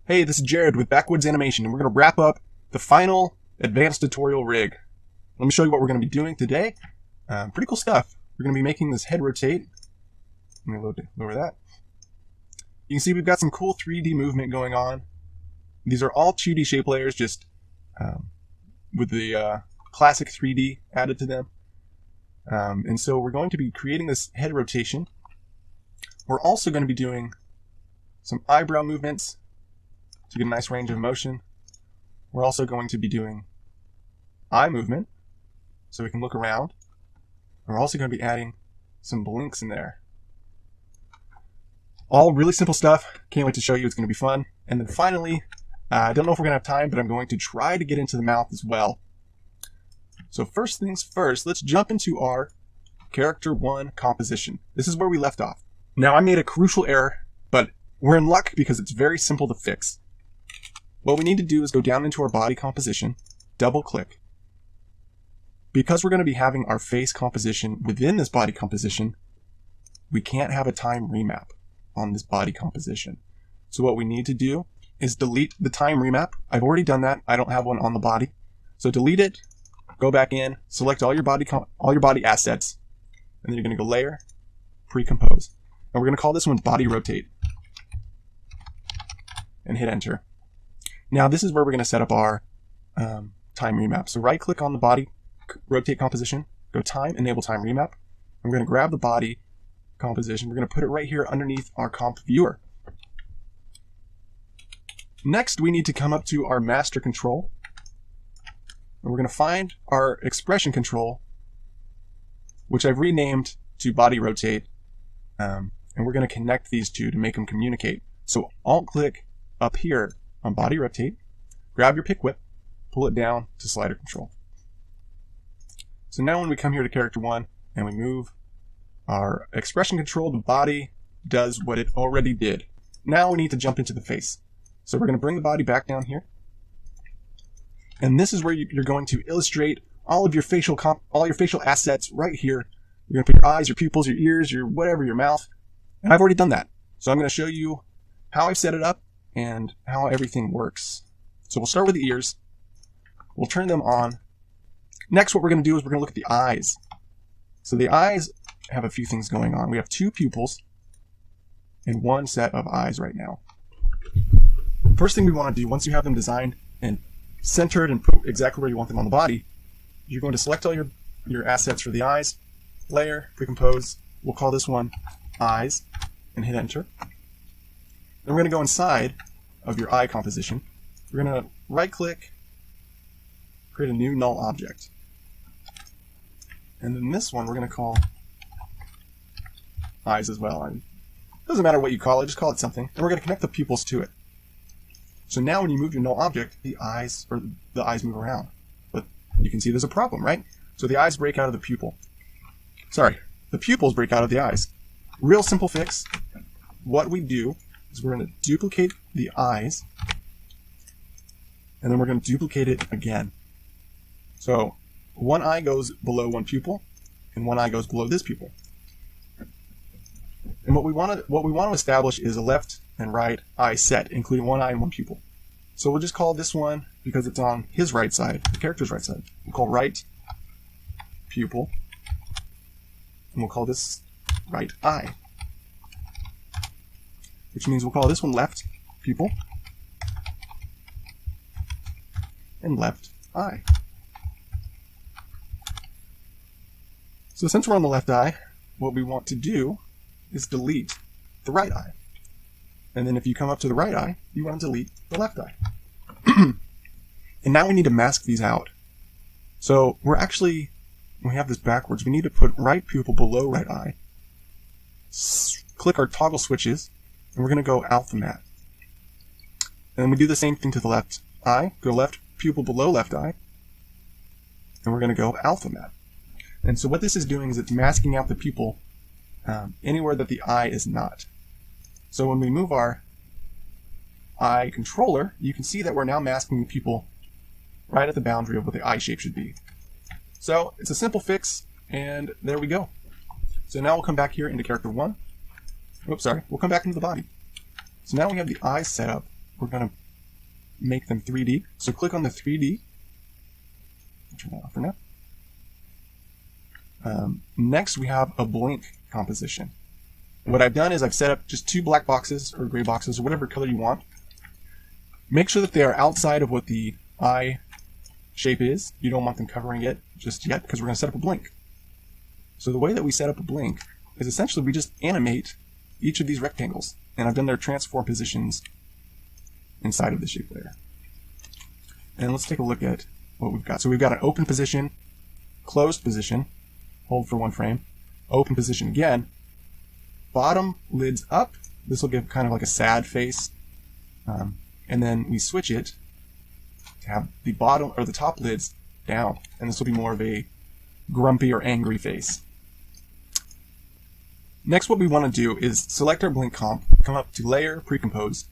Hey, this is Jared with Backwoods Animation, and we're going to wrap up the final advanced tutorial rig. Let me show you what we're going to be doing today. Pretty cool stuff. We're going to be making this head rotate. Let me lower that. You can see we've got some cool 3D movement going on. These are all 2D shape layers, just with the classic 3D added to them. And so we're going to be creating this head rotation. We're also going to be doing some eyebrow movements to get a nice range of motion. We're also going to be doing eye movement so we can look around. We're also going to be adding some blinks in there. All really simple stuff. Can't wait to show you. It's going to be fun. And then finally, I don't know if we're going to have time, but I'm going to try to get into the mouth as well. So first things first, let's jump into our character 1 composition. This is where we left off. Now I made a crucial error, but we're in luck because it's very simple to fix. What we need to do is go down into our body composition, double click. Because we're going to be having our face composition within this body composition, we can't have a time remap on this body composition. So what we need to do is delete the time remap. I've already done that. I don't have one on the body. So delete it, go back in, select all your body assets, and then you're going to go layer, pre-compose. And we're going to call this one body rotate. And hit enter. Now this is where we're going to set up our time remap. So right click on the body rotate composition, go time, enable time remap. And we're going to grab the body composition. We're going to put it right here underneath our comp viewer. Next we need to come up to our master control. And we're going to find our expression control, which I've renamed to body rotate. And we're going to connect these two to make them communicate. So alt click up here on body rotate, grab your pick whip, pull it down to slider control. So now when we come here to character 1 and we move our expression control, the body does what it already did. Now we need to jump into the face. So we're going to bring the body back down here. And this is where you're going to illustrate all of your facial assets right here. You're going to put your eyes, your pupils, your ears, your whatever, your mouth. And I've already done that. So I'm going to show you how I've set it up and how everything works. So we'll start with the ears. We'll turn them on. Next, what we're going to do is we're going to look at the eyes. So the eyes have a few things going on. We have 2 pupils and 1 set of eyes right now. First thing we want to do, once you have them designed and centered and put exactly where you want them on the body, you're going to select all your assets for the eyes, layer, pre-compose. We'll call this one eyes and hit enter. Then we're going to go inside of your eye composition. We're going to right click, create a new null object. And then this one we're going to call eyes as well. And it doesn't matter what you call it, just call it something. And we're going to connect the pupils to it. So now when you move your null object, the eyes move around. But you can see there's a problem, right? So the eyes break out of the pupil. Sorry, the pupils break out of the eyes. Real simple fix. What we do is we're going to duplicate the eyes, and then we're going to duplicate it again. So one eye goes below one pupil, and one eye goes below this pupil. And what we want to establish is a left and right eye set, including one eye and one pupil. So we'll just call this one, because it's on his right side, the character's right side, we'll call right pupil, and we'll call this right eye. Which means we'll call this one left pupil and left eye. So since we're on the left eye, what we want to do is delete the right eye. And then if you come up to the right eye, you want to delete the left eye. And now we need to mask these out. So when we have this backwards, we need to put right pupil below right eye. Click our toggle switches. And we're going to go alpha matte. And then we do the same thing to the left eye. Go left pupil below left eye. And we're going to go alpha matte. And so what this is doing is it's masking out the pupil anywhere that the eye is not. So when we move our eye controller, you can see that we're now masking the pupil right at the boundary of what the eye shape should be. So it's a simple fix, and there we go. So now we'll come back here into character 1. Oops, sorry. We'll come back into the body. So now we have the eyes set up we're going to make them 3D. So click on the 3D. I'll turn that off for now. Next, we have a blink composition. What I've done is I've set up just 2 black boxes or gray boxes or whatever color you want. Make sure that they are outside of what the eye shape is. You don't want them covering it just yet because we're going to set up a blink. So the way that we set up a blink is essentially we just animate each of these rectangles. And I've done their transform positions inside of the shape layer. And let's take a look at what we've got. So we've got an open position, closed position, hold for 1 frame, open position again, bottom lids up. This will give kind of like a sad face. And then we switch it to have the bottom or the top lids down. And this will be more of a grumpy or angry face. Next, what we want to do is select our blink comp, come up to Layer, Pre-Composed.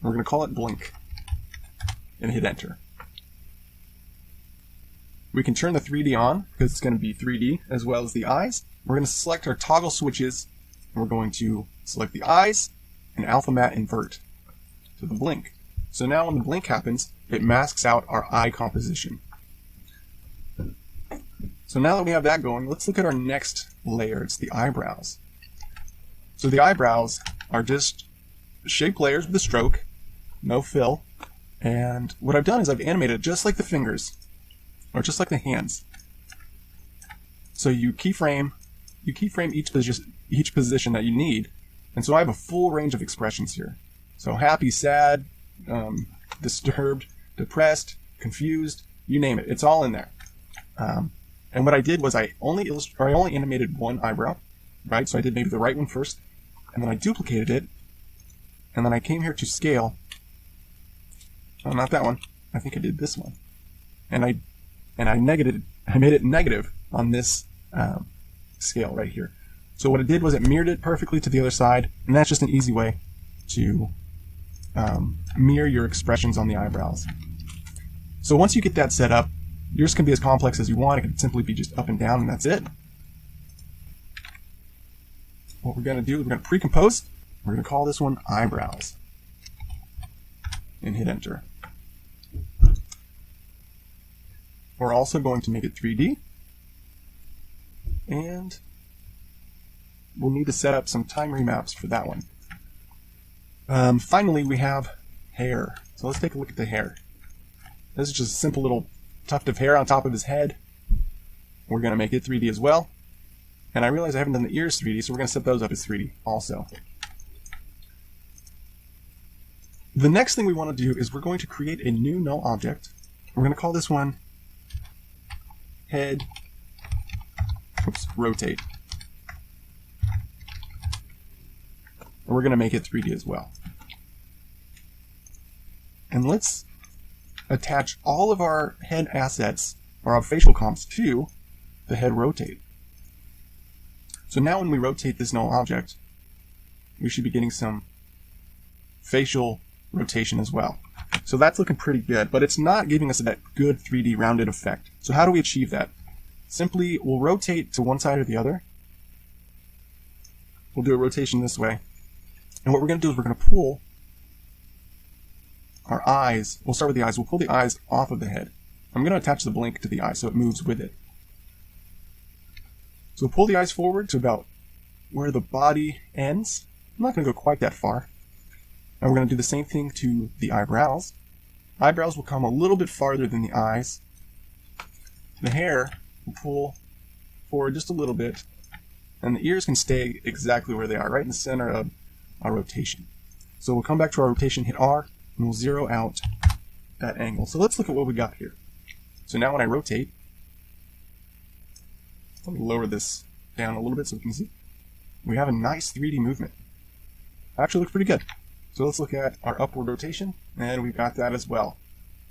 We're going to call it Blink and hit Enter. We can turn the 3D on because it's going to be 3D as well as the eyes. We're going to select our toggle switches. And we're going to select the eyes and Alpha Matte Invert to the blink. So now when the blink happens, it masks out our eye composition. So now that we have that going, let's look at our next layer. It's the eyebrows. So the eyebrows are just shape layers with a stroke, no fill. And what I've done is I've animated just like the fingers, or just like the hands. So you keyframe each position that you need. And so I have a full range of expressions here. So happy, sad, disturbed, depressed, confused, you name it. It's all in there. And what I did was I only animated 1 eyebrow, right? So I did maybe the right one first, and then I duplicated it, and then I came here to scale. Oh, not that one. I think I did this one, and I made it negative on this scale right here. So what it did was it mirrored it perfectly to the other side, and that's just an easy way to mirror your expressions on the eyebrows. So once you get that set up, yours can be as complex as you want. It can simply be just up and down, and that's it. What we're going to do is we're going to pre-compose. We're going to call this one Eyebrows. And hit Enter. We're also going to make it 3D. And we'll need to set up some time remaps for that one. Finally, we have hair. So let's take a look at the hair. This is just a simple little tuft of hair on top of his head. We're going to make it 3D as well. And I realize I haven't done the ears 3D, so we're going to set those up as 3D also. The next thing we want to do is we're going to create a new null object. We're going to call this one head rotate. And we're going to make it 3D as well. And let's attach all of our head assets, or our facial comps, to the head rotate. So now when we rotate this null object, we should be getting some facial rotation as well. So that's looking pretty good, but it's not giving us that good 3D rounded effect. So how do we achieve that? Simply, we'll rotate to one side or the other. We'll do a rotation this way. And what we're going to do is we're going to pull our eyes. We'll start with the eyes. We'll pull the eyes off of the head. I'm going to attach the blink to the eye so it moves with it. So we'll pull the eyes forward to about where the body ends. I'm not going to go quite that far. And we're going to do the same thing to the eyebrows. Eyebrows will come a little bit farther than the eyes. The hair will pull forward just a little bit. And the ears can stay exactly where they are, right in the center of our rotation. So we'll come back to our rotation, hit R, and we'll zero out that angle. So let's look at what we got here. So now when I rotate, let me lower this down a little bit so we can see. We have a nice 3D movement. Actually looks pretty good. So let's look at our upward rotation, and we've got that as well.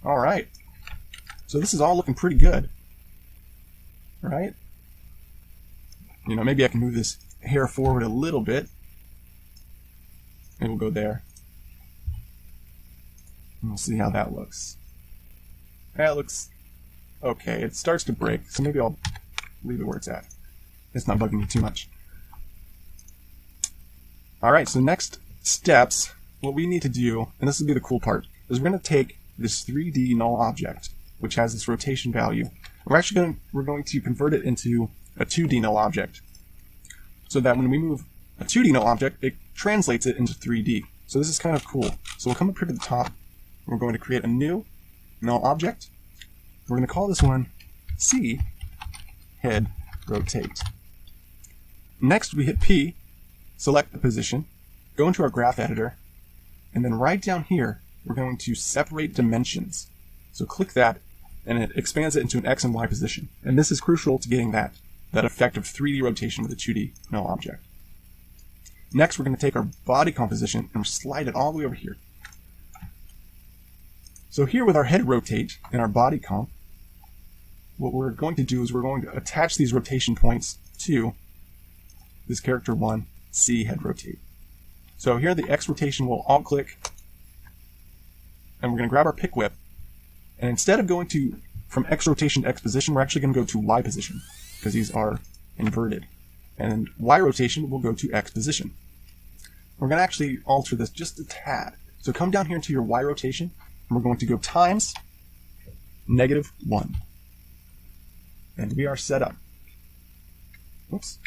All right. So this is all looking pretty good, right? You know, maybe I can move this hair forward a little bit. Maybe we'll go there. And we'll see how that looks. That looks okay. It starts to break, so maybe I'll leave it where it's at. It's not bugging me too much. All right, so next steps what we need to do, and this will be the cool part, is we're going to take this 3D null object, which has this rotation value. We're going to convert it into a 2D null object, so that when we move a 2D null object, it translates it into 3D. So this is kind of cool. So we'll come up here to the top, and we're going to create a new null object. We're going to call this one C head rotate. Next, we hit P, select the position, go into our graph editor, and then right down here, we're going to separate dimensions. So click that, and it expands it into an X and Y position. And this is crucial to getting that effect of 3D rotation with a 2D null object. Next, we're going to take our body composition and slide it all the way over here. So here with our head rotate and our body comp, what we're going to do is we're going to attach these rotation points to this character 1, C head rotate. So here the X rotation, we'll alt click, and we're going to grab our pick whip, and instead of going from X rotation to X position, we're actually going to go to Y position, because these are inverted. And Y rotation will go to X position. We're going to actually alter this just a tad. So come down here into your Y rotation, and we're going to go times -1. And we are set up. Oops.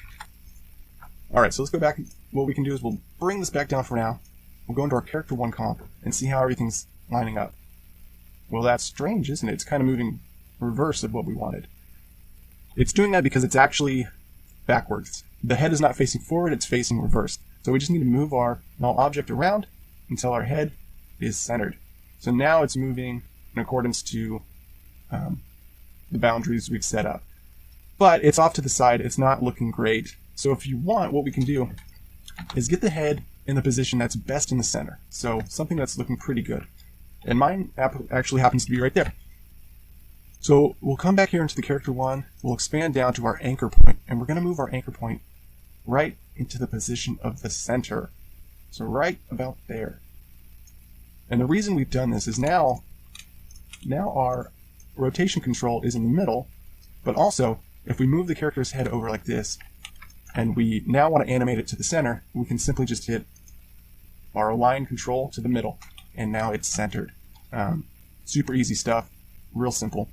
Alright, so let's go back. What we can do is we'll bring this back down for now. We'll go into our character 1 comp and see how everything's lining up. Well, that's strange, isn't it? It's kind of moving reverse of what we wanted. It's doing that because it's actually backwards. The head is not facing forward, it's facing reverse. So we just need to move our null object around until our head is centered. So now it's moving in accordance to the boundaries we've set up. But it's off to the side, it's not looking great. So if you want, what we can do is get the head in the position that's best in the center. So something that's looking pretty good. And mine actually happens to be right there. So we'll come back here into the character 1, we'll expand down to our anchor point, and we're going to move our anchor point right into the position of the center. So right about there. And the reason we've done this is now our rotation control is in the middle, but also if we move the character's head over like this, and we now want to animate it to the center, we can simply just hit our align control to the middle, and now it's centered. Super easy stuff, real simple.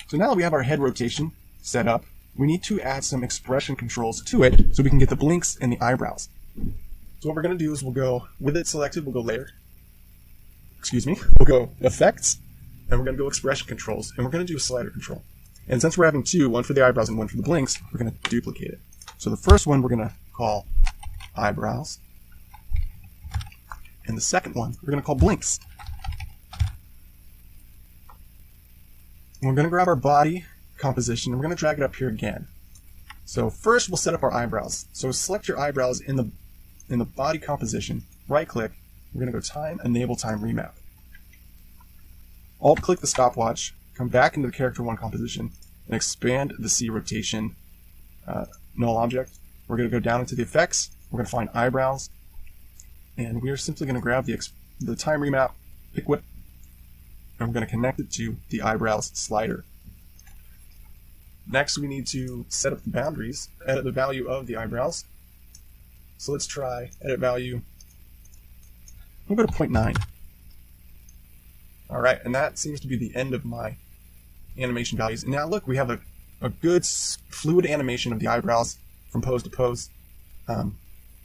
So now that we have our head rotation set up, we need to add some expression controls to it so we can get the blinks and the eyebrows. So what we're going to do is we'll go, with it selected, we'll go layer, we'll go effects, and we're going to go expression controls, and we're going to do a slider control. And since we're having two, one for the eyebrows and one for the blinks, we're going to duplicate it. So the first one we're going to call eyebrows, and the second one we're going to call blinks. And we're going to grab our body composition, and we're going to drag it up here again. So first we'll set up our eyebrows. So select your eyebrows in the body composition, right click, we're going to go time, enable time remap. Alt click the stopwatch, come back into the character 1 composition, and expand the C rotation null object. We're going to go down into the effects, we're going to find eyebrows, and we are simply going to grab the time remap, pick whip, and we're going to connect it to the eyebrows slider. Next we need to set up the boundaries, edit the value of the eyebrows. So let's try edit value. We'll go to 0.9. Alright, and that seems to be the end of my animation values. And now look, we have a good fluid animation of the eyebrows from pose to pose.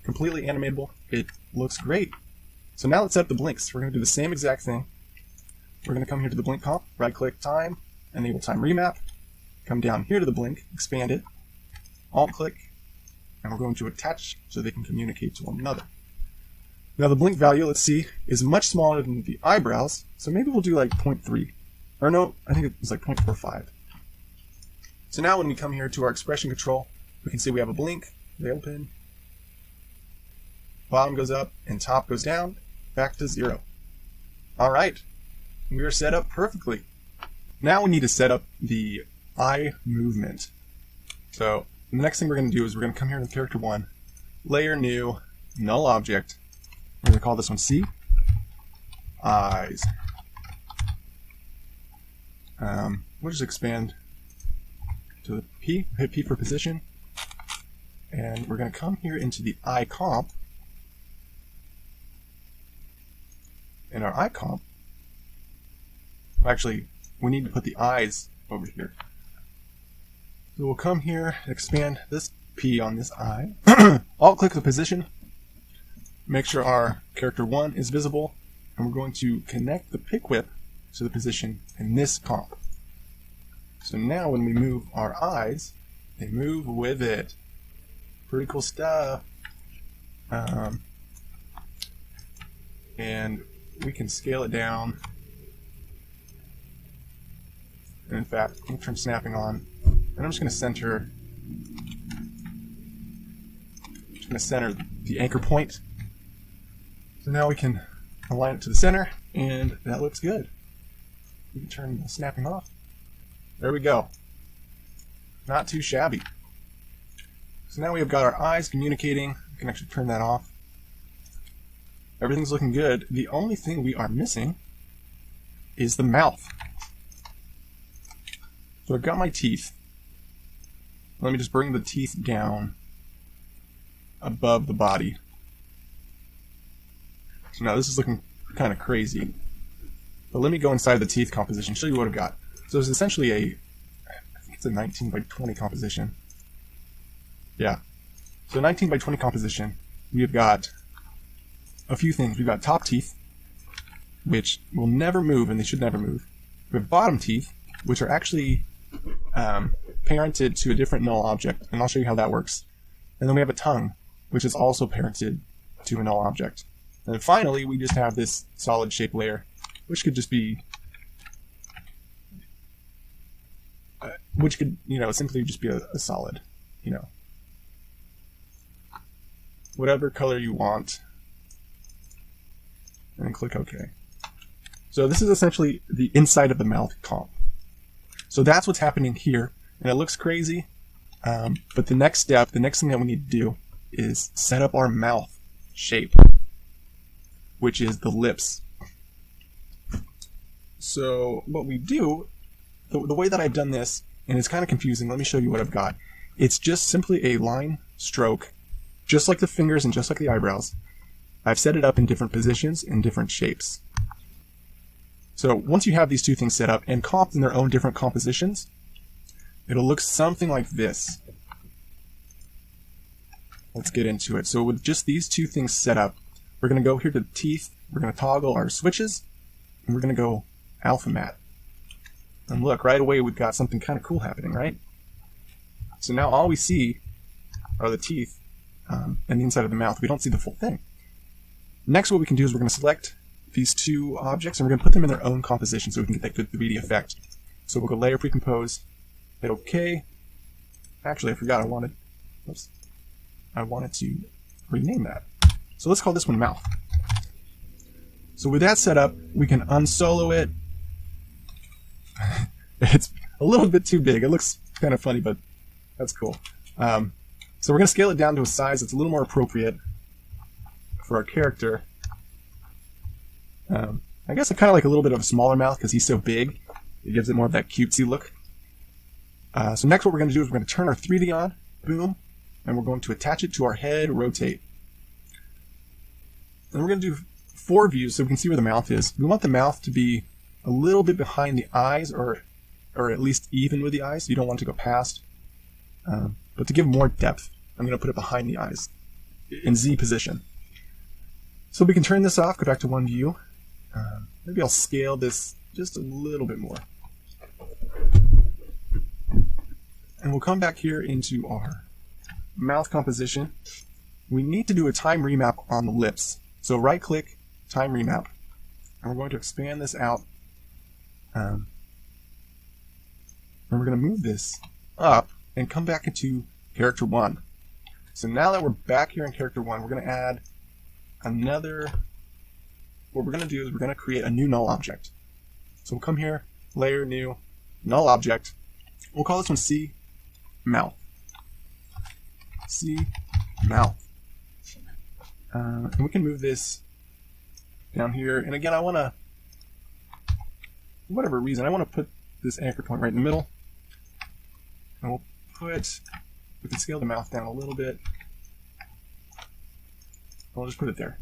Completely animatable. It looks great. So now let's set up the blinks. We're going to do the same exact thing. We're going to come here to the blink comp, right click time, enable time remap, come down here to the blink, expand it, alt click, and we're going to attach so they can communicate to one another. Now the blink value, let's see, is much smaller than the eyebrows, so maybe we'll do like 0.3. Or no, I think it's like 0.45. So now when we come here to our expression control, we can see we have a blink, they open, bottom goes up, and top goes down, back to 0. Alright, we are set up perfectly. Now we need to set up the eye movement. So the next thing we're going to do is we're going to come here to character 1, layer new, null object. We're going to call this one C, eyes. We'll just expand to the P, hit P for position, and we're going to come here into the eye comp, in our eye comp, actually, we need to put the eyes over here. So we'll come here, expand this P on this eye, alt-click the position, make sure our character 1 is visible, and we're going to connect the pick whip to the position in this comp. So now when we move our eyes, they move with it. Pretty cool stuff. And we can scale it down. And in fact, I'm going to turn snapping on. And I'm just going to center the anchor point. So now we can align it to the center, and that looks good. We can turn the snapping off. There we go. Not too shabby. So now we've got our eyes communicating. We can actually turn that off. Everything's looking good. The only thing we are missing is the mouth. So I've got my teeth. Let me just bring the teeth down above the body. So now this is looking kind of crazy. But let me go inside the teeth composition, show you what I've got. So it's essentially I think it's a 19 by 20 composition. Yeah. So 19 by 20 composition, we've got a few things. We've got top teeth, which will never move, and they should never move. We have bottom teeth, which are actually parented to a different null object, and I'll show you how that works. And then we have a tongue, which is also parented to a null object. And then finally, we just have this solid shape layer, which could just be, which could, simply just be a solid, whatever color you want, and then click OK. So this is essentially the inside of the mouth comp. So that's what's happening here, and it looks crazy, but the next step, the next thing that we need to do is set up our mouth shape, which is the lips. So what we do, the way that I've done this, and it's kind of confusing, let me show you what I've got. It's just simply a line stroke, just like the fingers and just like the eyebrows. I've set it up in different positions in different shapes. So once you have these two things set up and comped in their own different compositions, it'll look something like this. Let's get into it. So with just these two things set up, we're going to go here to the teeth, we're going to toggle our switches, and we're going to go alpha matte. And look, right away we've got something kind of cool happening, right? So now all we see are the teeth and the inside of the mouth. We don't see the full thing. Next, what we can do is we're going to select these two objects and we're going to put them in their own composition so we can get that good 3D effect. So we'll go Layer, Pre-Compose, hit OK. Actually, I forgot I wanted to rename that. So let's call this one Mouth. So with that set up, we can unsolo it. It's a little bit too big. It looks kind of funny, but that's cool. So we're going to scale it down to a size that's a little more appropriate for our character. I guess I kind of like a little bit of a smaller mouth because he's so big. It gives it more of that cutesy look. So next what we're going to do is we're going to turn our 3D on, boom, and we're going to attach it to our head, rotate. And we're going to do 4 views so we can see where the mouth is. We want the mouth to be a little bit behind the eyes, or at least even with the eyes. You don't want to go past. But to give more depth, I'm going to put it behind the eyes in Z position. So we can turn this off, go back to one view. Maybe I'll scale this just a little bit more. And we'll come back here into our mouth composition. We need to do a time remap on the lips. So right click, time remap. And we're going to expand this out. And we're going to move this up and come back into character 1. So now that we're back here in character 1, we're going to add another. What we're going to do is we're going to create a new null object. So we'll come here, layer, new, null object. We'll call this one C mouth. C mouth. And we can move this down here. And again, I want to, for whatever reason, I want to put this anchor point right in the middle. And we can scale the mouth down a little bit. I'll just put it there.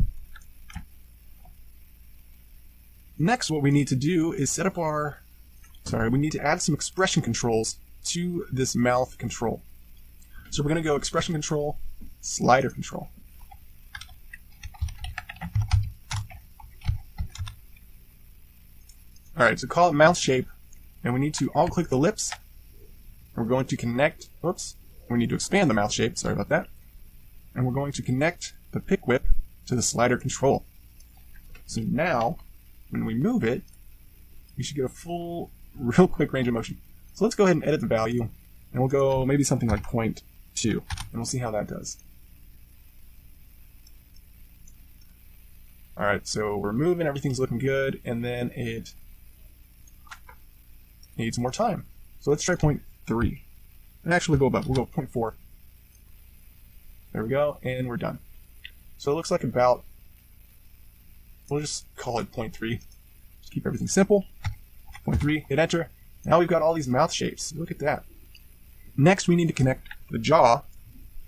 Next, what we need to do is set up we need to add some expression controls to this mouth control. So we're going to go expression control, slider control. Alright, so call it mouth shape, and we need to alt-click the lips. We're going to connect, we need to expand the mouth shape, sorry about that. And we're going to connect the pick whip to the slider control. So now, when we move it, we should get a full, real quick range of motion. So let's go ahead and edit the value, and we'll go maybe something like 0.2, and we'll see how that does. Alright, so we're moving, everything's looking good, and then it needs more time. So let's try 0.3. And actually go above, we'll go 0.4. There we go, and we're done. So it looks like about, we'll just call it 0.3. Just keep everything simple. 0.3, hit enter. Now we've got all these mouth shapes. Look at that. Next, we need to connect the jaw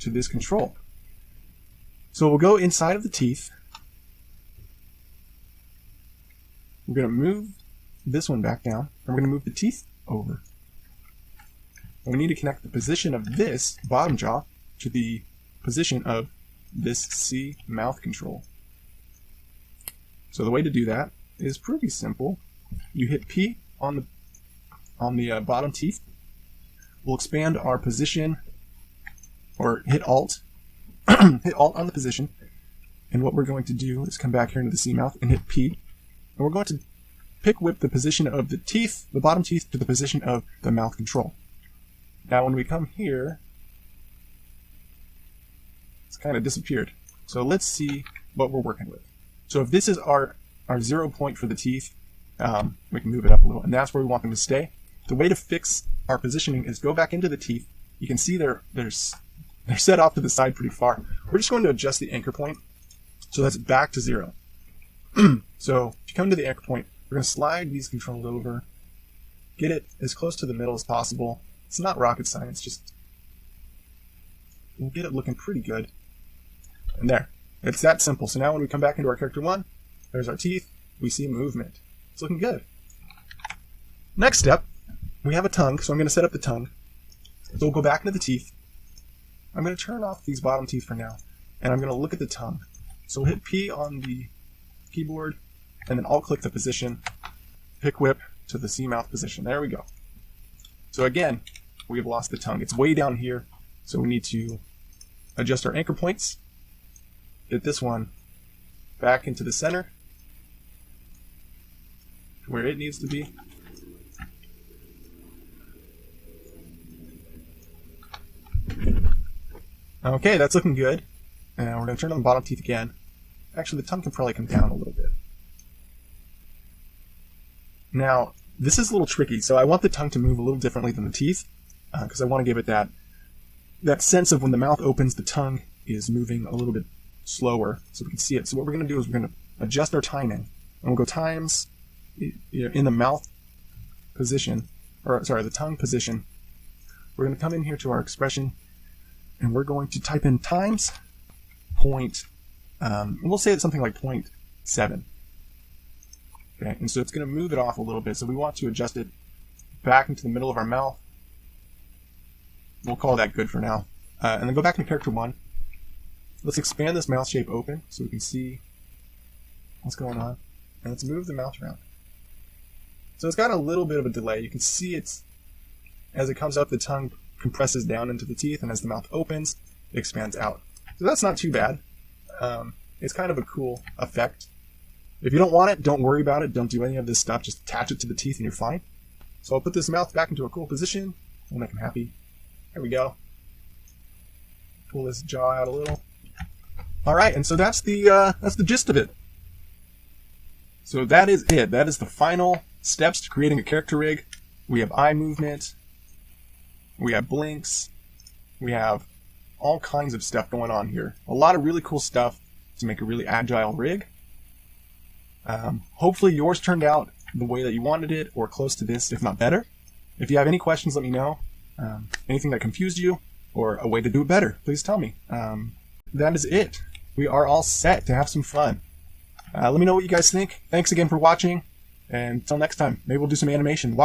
to this control. So we'll go inside of the teeth. We're going to move this one back down, and we're going to move the teeth over. And we need to connect the position of this bottom jaw to the position of this C mouth control. So the way to do that is pretty simple. You hit P on the bottom teeth. We'll expand our position, or hit Alt, hit Alt on the position. And what we're going to do is come back here into the C mouth and hit P. And we're going to pick whip the position of the teeth, the bottom teeth, to the position of the mouth control. Now when we come here, it's kind of disappeared. So let's see what we're working with. So if this is our 0 point for the teeth, we can move it up a little, and that's where we want them to stay. The way to fix our positioning is go back into the teeth. You can see they're set off to the side pretty far. We're just going to adjust the anchor point, so that's back to 0. So if you come to the anchor point, we're going to slide these controls over, get it as close to the middle as possible. It's not rocket science, just we'll get it looking pretty good. And there, it's that simple. So now when we come back into our character 1, there's our teeth, we see movement. It's looking good. Next step, we have a tongue, so I'm going to set up the tongue. So we'll go back into the teeth. I'm going to turn off these bottom teeth for now, and I'm going to look at the tongue. So we'll hit P on the keyboard, and then alt-click the position, pick whip to the C mouth position. There we go. So again, we've lost the tongue. It's way down here, so we need to adjust our anchor points. Get this one back into the center, where it needs to be. Okay, that's looking good. And we're going to turn on the bottom teeth again. Actually, the tongue can probably come down a little bit. Now, this is a little tricky, so I want the tongue to move a little differently than the teeth, because I want to give it that sense of when the mouth opens, the tongue is moving a little bit slower, so we can see it. So what we're going to do is we're going to adjust our timing, and we'll go times in the mouth position, or sorry, the tongue position. We're going to come in here to our expression, and we're going to type in times point, we'll say it's something like 0.7. Okay, and so it's going to move it off a little bit, so we want to adjust it back into the middle of our mouth. We'll call that good for now. And then go back to character 1. Let's expand this mouth shape open so we can see what's going on. And let's move the mouth around. So it's got a little bit of a delay. You can see it's, as it comes up, the tongue compresses down into the teeth, and as the mouth opens, it expands out. So that's not too bad. It's kind of a cool effect. If you don't want it, don't worry about it. Don't do any of this stuff. Just attach it to the teeth and you're fine. So I'll put this mouth back into a cool position. We'll make him happy. There we go. Pull this jaw out a little. All right, and so that's the gist of it. So that is it. That is the final steps to creating a character rig. We have eye movement. We have blinks. We have all kinds of stuff going on here. A lot of really cool stuff to make a really agile rig. Hopefully yours turned out the way that you wanted it, or close to this, if not better. If you have any questions, let me know. Anything that confused you, or a way to do it better, please tell me. That is it. We are all set to have some fun. Let me know what you guys think. Thanks again for watching. And until next time, maybe we'll do some animation.